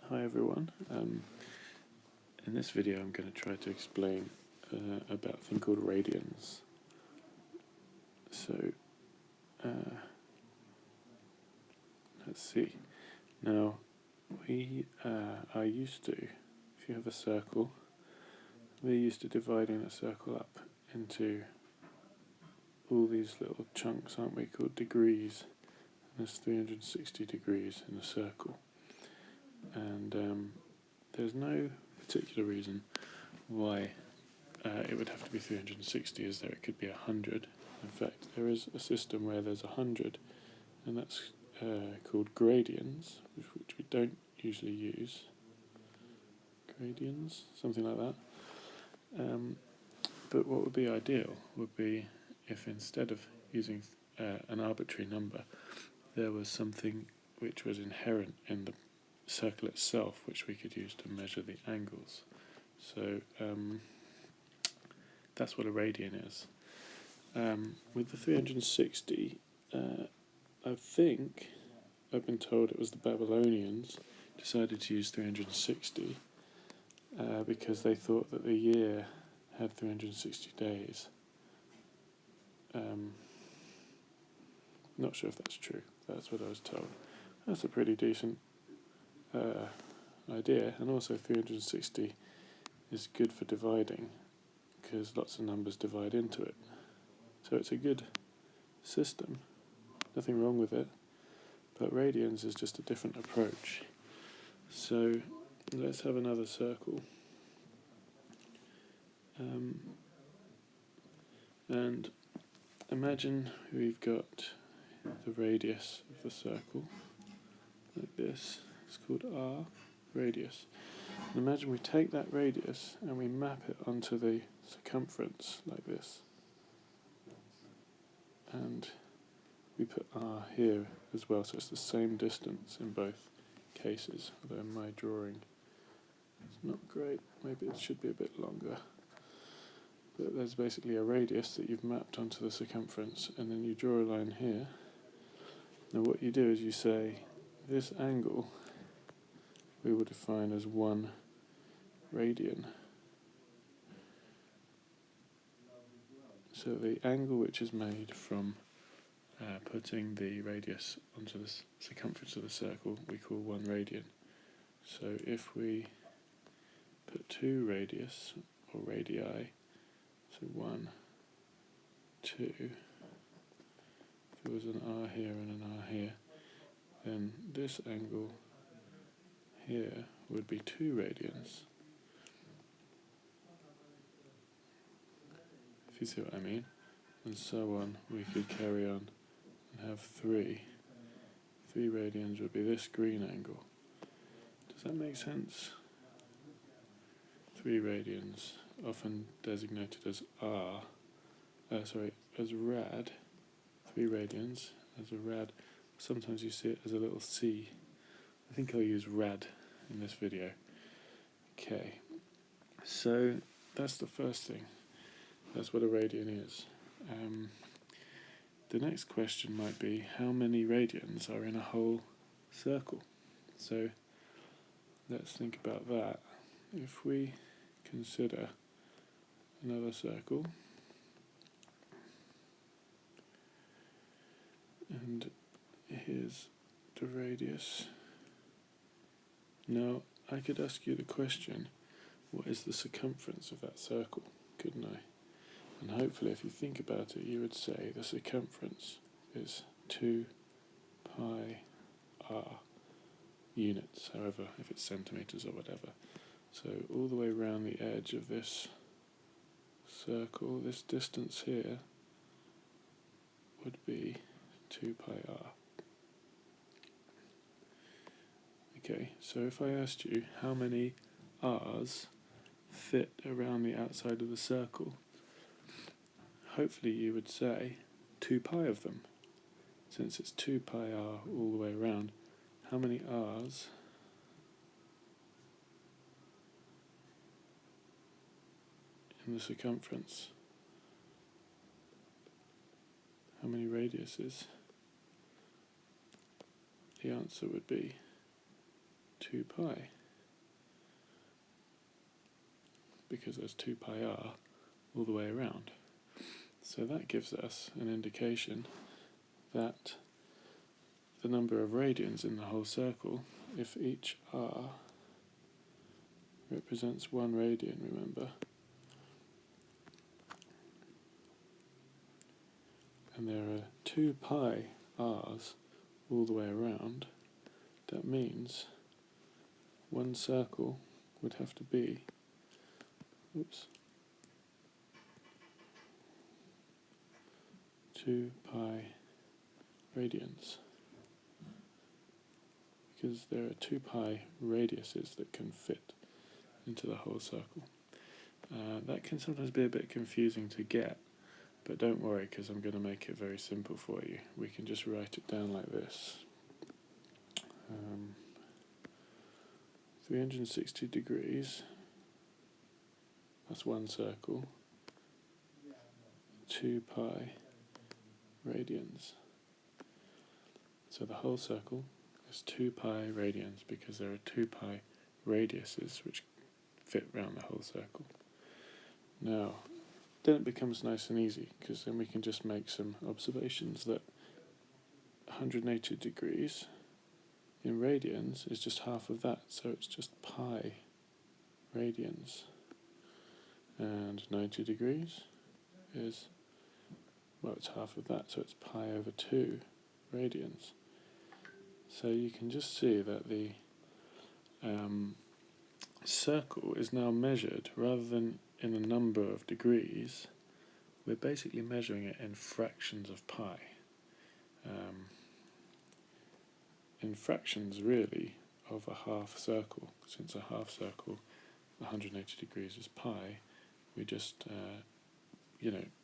Hi everyone. In this video I'm going to try to explain about a thing called radians. So, let's see. Now, we are used to, if you have a circle, we're used to dividing a circle up into all these little chunks, aren't we, called degrees. And there's 360 degrees in a circle. And there's no particular reason why it would have to be 360, as there it could be 100. In fact, there is a system where there's 100, and that's called gradians, which we don't usually use. Gradians, something like that. But what would be ideal would be if instead of using an arbitrary number, there was something which was inherent in the circle itself, which we could use to measure the angles. So that's what a radian is. With the 360, I think I've been told it was the Babylonians decided to use 360 because they thought that the year had 360 days. Not sure if that's true. That's what I was told. That's a pretty decent idea, and also 360 is good for dividing because lots of numbers divide into it. So it's a good system, nothing wrong with it, but radians is just a different approach. So let's have another circle, and imagine we've got the radius of the circle like this. It's called r, radius. And imagine we take that radius and we map it onto the circumference like this. And we put r here as well, so it's the same distance in both cases, although in my drawing it's not great. Maybe it should be a bit longer. But there's basically a radius that you've mapped onto the circumference, and then you draw a line here. Now what you do is you say this angle we will define as 1 radian. So the angle which is made from putting the radius onto the circumference of the circle we call 1 radian. So if we put 2 radius or radii, so 1, 2, if there was an r here and an r here, then this angle here would be 2 radians. If you see what I mean. And so on, we could carry on and have 3. 3 radians would be this green angle. Does that make sense? 3 radians, often designated as as rad. 3 radians as a rad. Sometimes you see it as a little c. I think I'll use rad in this video. Okay, so that's the first thing. That's what a radian is. The next question might be, how many radians are in a whole circle? So let's think about that. If we consider another circle, and here's the radius. Now I could ask you the question, what is the circumference of that circle, couldn't I? And hopefully if you think about it, you would say the circumference is 2 pi r units, however, if it's centimetres or whatever. So all the way around the edge of this circle, this distance here would be 2 pi r. Okay, so if I asked you how many r's fit around the outside of the circle, hopefully you would say 2 pi of them. Since it's 2 pi r all the way around, how many r's in the circumference? How many radiuses? The answer would be 2 pi. because there's 2 pi r all the way around. So that gives us an indication that the number of radians in the whole circle, if each r represents 1 radian, remember, and there are 2 pi r's all the way around, that means one circle would have to be 2 pi radians, because there are 2 pi radiuses that can fit into the whole circle. That can sometimes be a bit confusing to get, but don't worry, because I'm going to make it very simple for you. We can just write it down like this. 360 degrees, that's one circle, 2 pi radians. So the whole circle is 2 pi radians, because there are 2 pi radiuses which fit round the whole circle. Now, then it becomes nice and easy, because then we can just make some observations that 180 degrees in radians is just half of that, so it's just pi radians. And 90 degrees is, well, it's half of that, so it's pi over 2 radians. So you can just see that the circle is now measured, rather than in a number of degrees, we're basically measuring it in fractions of pi. In fractions, really, of a half circle. Since a half circle, 180 degrees is pi, we just,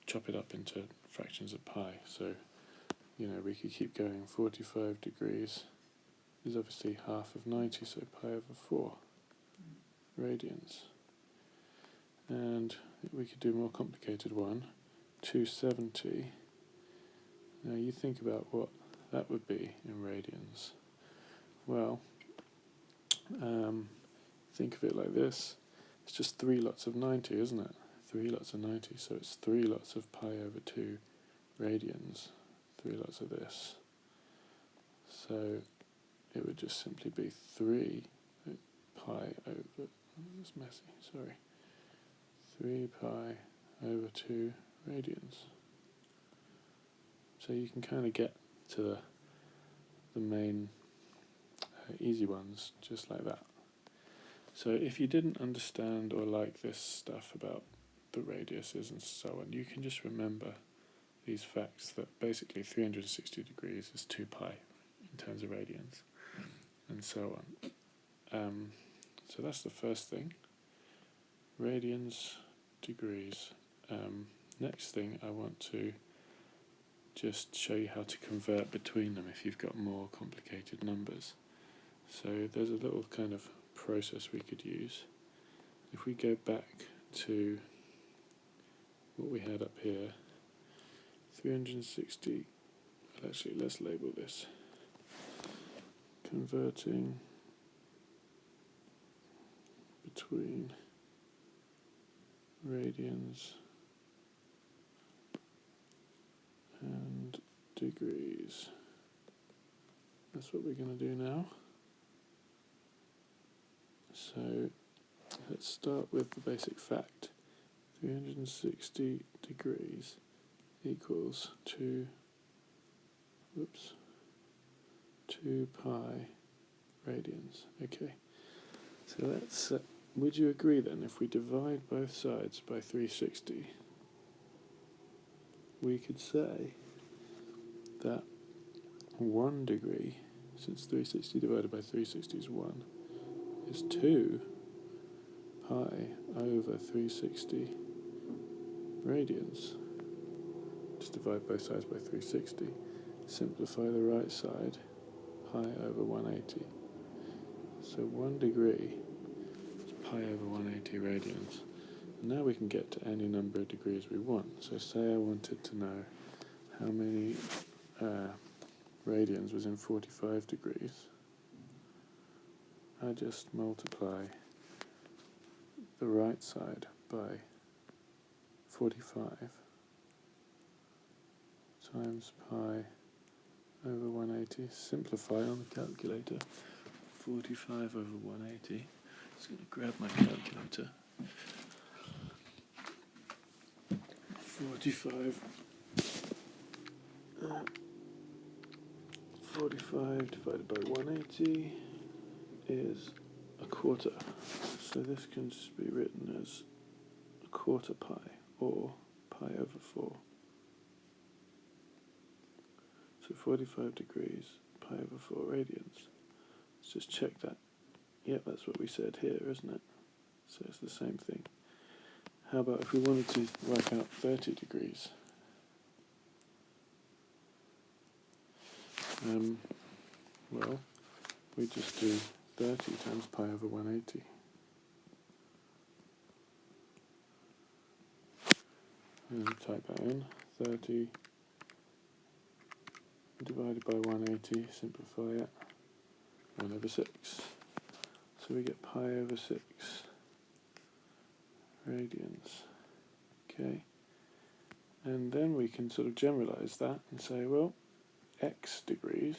chop it up into fractions of pi. So, we could keep going. 45 degrees is obviously half of 90, so pi over 4 radians. And we could do a more complicated one, 270. Now you think about what that would be in radians. Well, think of it like this. It's just 3 lots of 90, isn't it? 3 lots of 90, so it's 3 lots of pi over 2 radians. 3 lots of this. So it would just simply be 3 pi over, that's messy, sorry. 3 pi over 2 radians. So you can kind of get to the main easy ones just like that. So if you didn't understand or like this stuff about the radiuses and so on, you can just remember these facts, that basically 360 degrees is 2 pi in terms of radians, and so on. So that's the first thing. Radians, degrees. Next thing, I want to just show you how to convert between them if you've got more complicated numbers. So there's a little kind of process we could use. If we go back to what we had up here, 360, actually let's label this converting between radians and degrees. That's what we're going to do now. So let's start with the basic fact. 360 degrees equals 2 pi radians. Okay, so let's would you agree then, if we divide both sides by 360, we could say that 1 degree, since 360 divided by 360 is 1, is 2 pi over 360 radians. Just divide both sides by 360. Simplify the right side, pi over 180. So 1 degree is pi over 180 radians. And now we can get to any number of degrees we want. So say I wanted to know how many radians was in 45 degrees. I just multiply the right side by 45 times pi over 180. Simplify on the calculator. 45 over 180. Just going to grab my calculator. 45 divided by 180 is a quarter. So this can just be written as a quarter pi, or pi over 4. So 45 degrees, pi over 4 radians. Let's just check that. Yep, that's what we said here, isn't it? So it's the same thing. How about if we wanted to work out 30 degrees? Well, we just do 30 times pi over 180. And type that in. 30 divided by 180, simplify it. 1 over 6. So we get pi over 6 radians. Okay. And then we can sort of generalize that and say, well, x degrees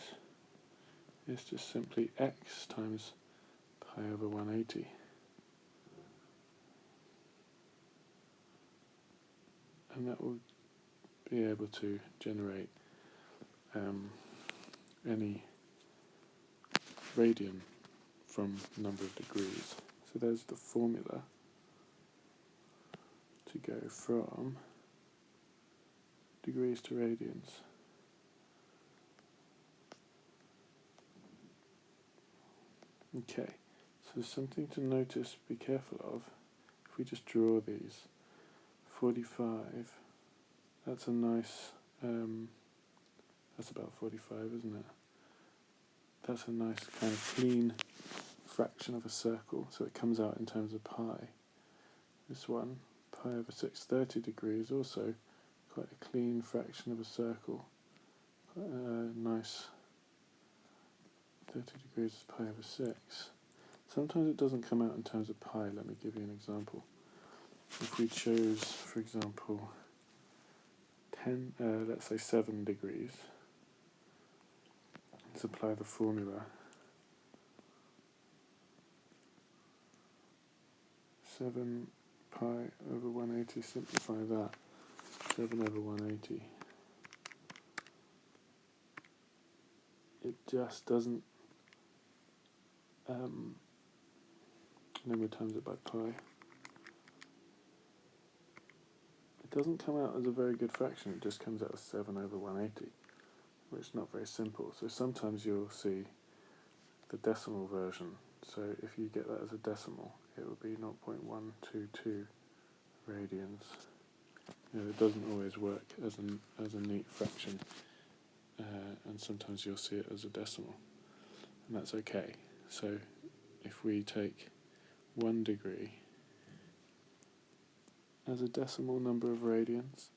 is just simply x times pi over 180. And that will be able to generate any radian from number of degrees. So there's the formula to go from degrees to radians. Okay, so something to notice, be careful of. If we just draw these, 45, that's a nice, that's about 45, isn't it? That's a nice kind of clean fraction of a circle, so it comes out in terms of pi. This one, pi over 6, 30 degrees, also quite a clean fraction of a circle. Quite a nice 30 degrees is pi over 6. Sometimes it doesn't come out in terms of pi. Let me give you an example. If we chose, for example, 10, let's say 7 degrees, let's apply the formula. 7 pi over 180, simplify that. 7 over 180. It just doesn't, then we times it by pi. It doesn't come out as a very good fraction, it just comes out as 7 over 180, which is not very simple. So sometimes you'll see the decimal version. So if you get that as a decimal, it would be 0.122 radians. You know, it doesn't always work as a neat fraction, and sometimes you'll see it as a decimal, and that's okay. So if we take 1 degree as a decimal number of radians,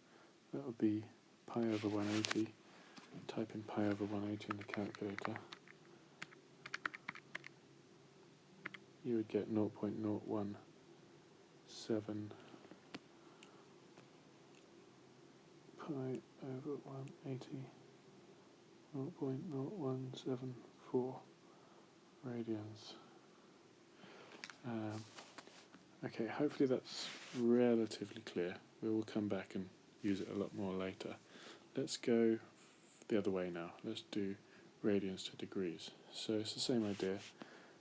that would be pi over 180. Type in pi over 180 in the calculator. You would get 0.017 pi over 180, 0.0174 radians. Okay, hopefully that's relatively clear. We will come back and use it a lot more later. Let's go the other way now. Let's do radians to degrees. So it's the same idea.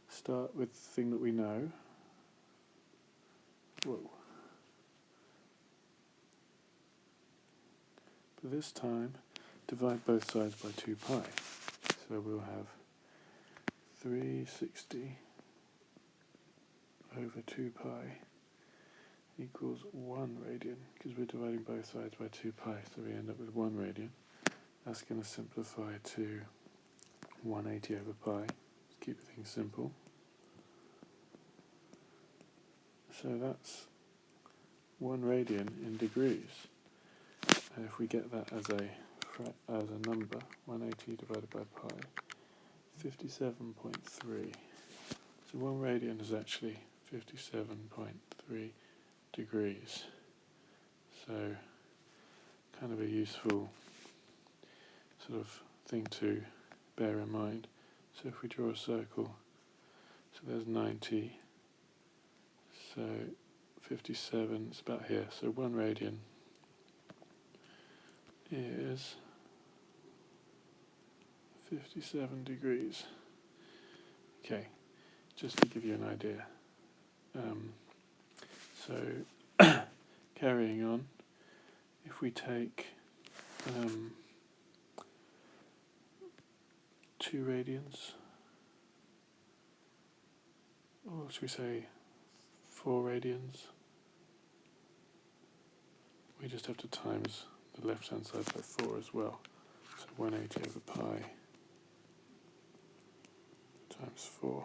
Start with the thing that we know. Whoa. But this time, divide both sides by 2 pi. So we'll have 360 over 2 pi equals 1 radian, because we're dividing both sides by 2 pi, so we end up with 1 radian. That's going to simplify to 180 over pi. Let's keep things simple. So that's 1 radian in degrees. And if we get that as a number, 180 divided by pi, 57.3. So 1 radian is actually 57.3 degrees. So kind of a useful sort of thing to bear in mind. So if we draw a circle, so there's 90, so 57 is about here, so 1 radian is 57 degrees. Okay, just to give you an idea. So carrying on, if we take 2 radians, or should we say 4 radians, we just have to times the left hand side by 4 as well. So 180 over pi times 4.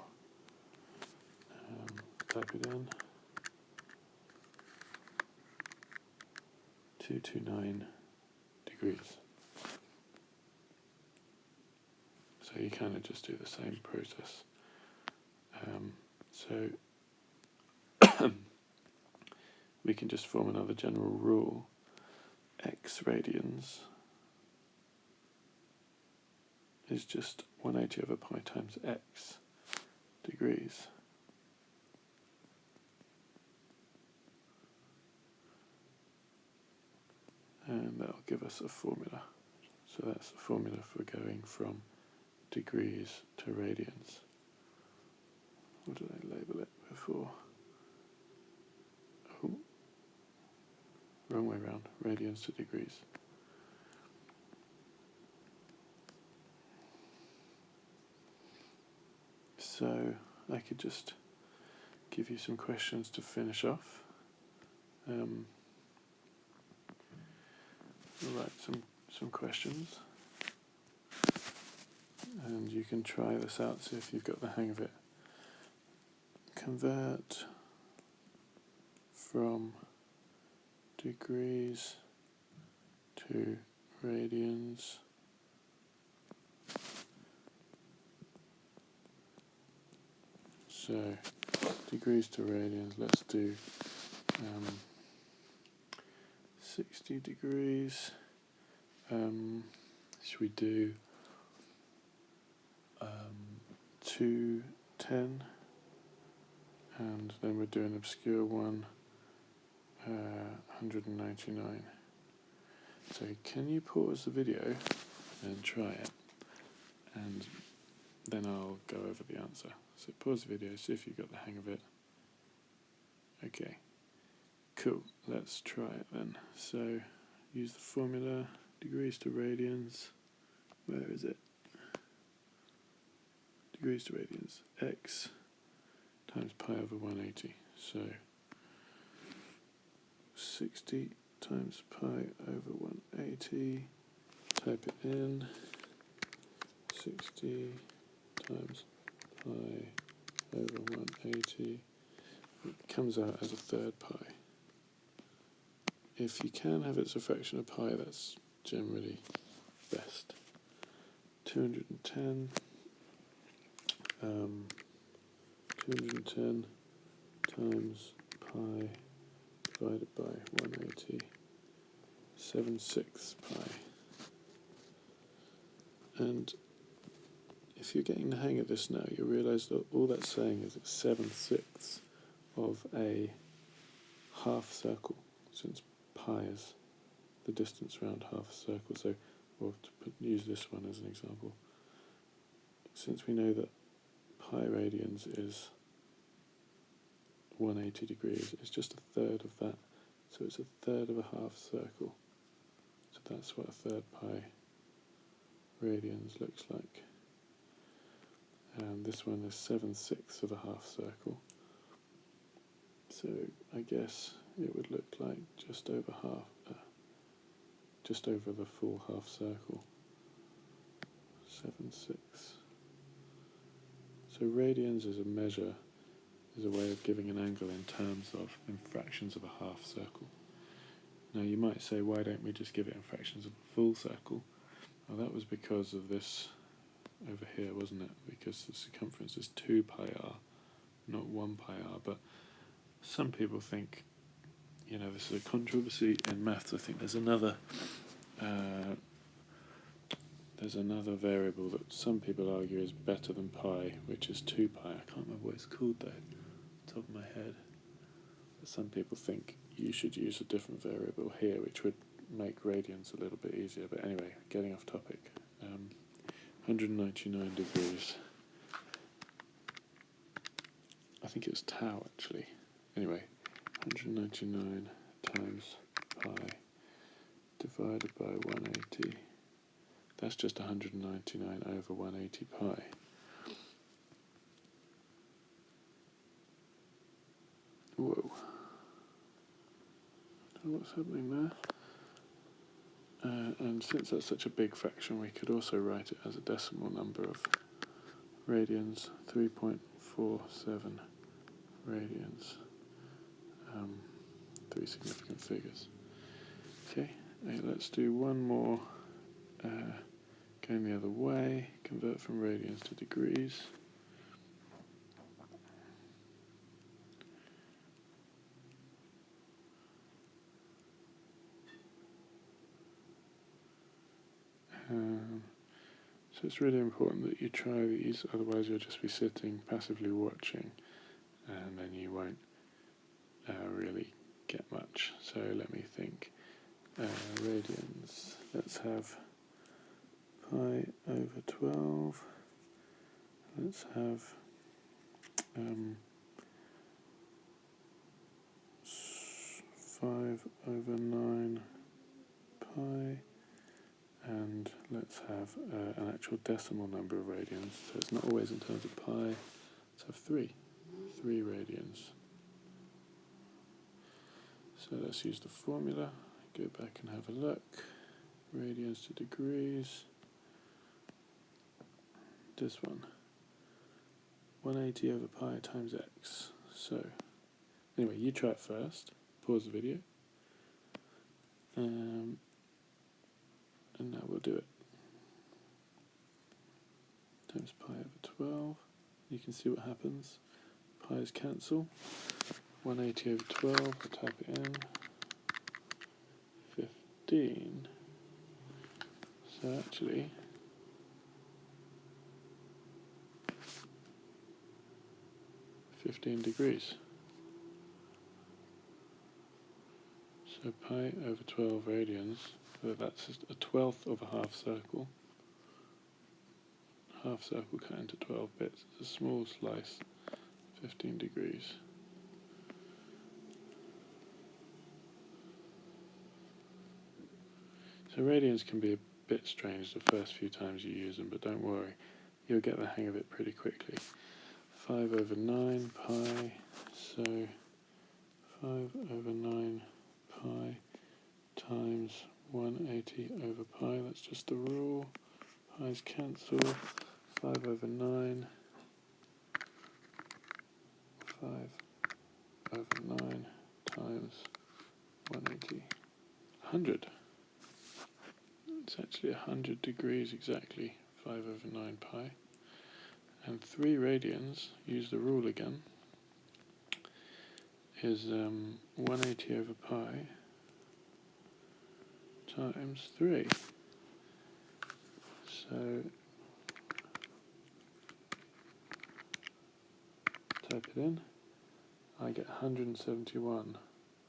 Type it in. 229 degrees. So you kind of just do the same process. So we can just form another general rule. X radians is just 180 over pi times x degrees. And that'll give us a formula. So that's the formula for going from degrees to radians. What did I label it before? Oh, wrong way round. Radians to degrees. So I could just give you some questions to finish off. I'll write some questions, and you can try this out, see if you've got the hang of it. Convert from degrees to radians so degrees to radians, let's do 60 degrees. Should we do 210? And then we'll do an obscure one, 199. So can you pause the video and try it? And then I'll go over the answer. So pause the video, see if you got the hang of it. Okay, cool, let's try it then. So use the formula, degrees to radians. Where is it? Degrees to radians, x times pi over 180. So 60 times pi over 180, type it in, 60 times pi over 180, it comes out as a third pi. If you can have it as a fraction of pi, that's generally best. 210 times pi divided by 180, 7/6 pi. And if you're getting the hang of this now, you'll realise that all that's saying is it's 7/6 of a half circle, since pi is the distance around half a circle. So we'll use this one as an example. Since we know that pi radians is 180 degrees, it's just a third of that. So it's a third of a half circle. So that's what a third pi radians looks like. And this one is 7/6 of a half circle. So I guess it would look like just over the full half circle. 7/6. So radians is a way of giving an angle in terms of in fractions of a half circle. Now you might say, why don't we just give it in fractions of a full circle? Well, that was because of this over here, wasn't it? Because the circumference is 2 pi r, not 1 pi r. But some people think this is a controversy in maths. I think there's another variable that some people argue is better than pi, which is 2 pi. I can't remember what it's called though, top of my head. But some people think you should use a different variable here, which would make radians a little bit easier. But anyway, getting off topic. 199 degrees. I think it was tau actually. Anyway, 199 times pi divided by 180. That's just 199 over 180 pi. Whoa. Don't know what's happening there. And since that's such a big fraction, we could also write it as a decimal number of radians, 3.47 radians. 3 significant figures. Okay, let's do one more going the other way. Convert from radians to degrees. So it's really important that you try these, otherwise you'll just be sitting passively watching and then you won't really get much. So let me think. Radians, let's have pi over 12. Let's have 5 over 9 pi. And let's have an actual decimal number of radians. So it's not always in terms of pi. Let's have 3 radians. So let's use the formula. Go back and have a look. Radians to degrees. This one. 180 over pi times x. So anyway, you try it first. Pause the video. And now we'll do it. Times pi over 12. You can see what happens. Pi's cancel. 180 over 12, we'll type it in. 15. So actually, degrees. So pi over 12 radians. So that's a 12th of a half circle. Half circle cut into 12 bits. It's a small slice, 15 degrees. So radians can be a bit strange the first few times you use them, but don't worry, you'll get the hang of it pretty quickly. 5 over 9 pi, so 5 over 9 pi times 180 over pi, that's just the rule. Pi's cancel. 5 over 9, 5 over 9 times 180, 100. It's actually 100 degrees exactly, 5 over 9 pi. And 3 radians, use the rule again, is 180 over pi times 3. So type it in, I get 171,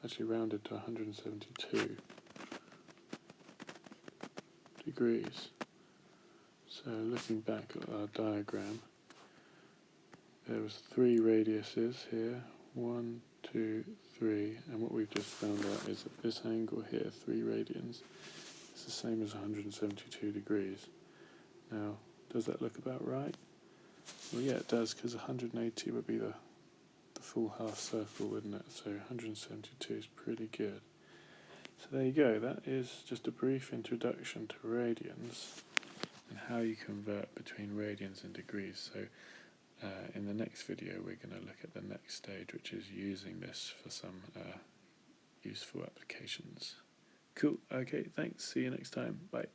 actually rounded to 172 degrees. So looking back at our diagram, there was 3 radiuses here, 1, 2, 3, and what we've just found out is that this angle here, 3 radians, is the same as 172 degrees. Now, does that look about right? Well, yeah, it does, because 180 would be the full half circle, wouldn't it? So 172 is pretty good. So there you go, that is just a brief introduction to radians and how you convert between radians and degrees. So in the next video we're going to look at the next stage, which is using this for some useful applications. Cool, okay, thanks, see you next time, bye.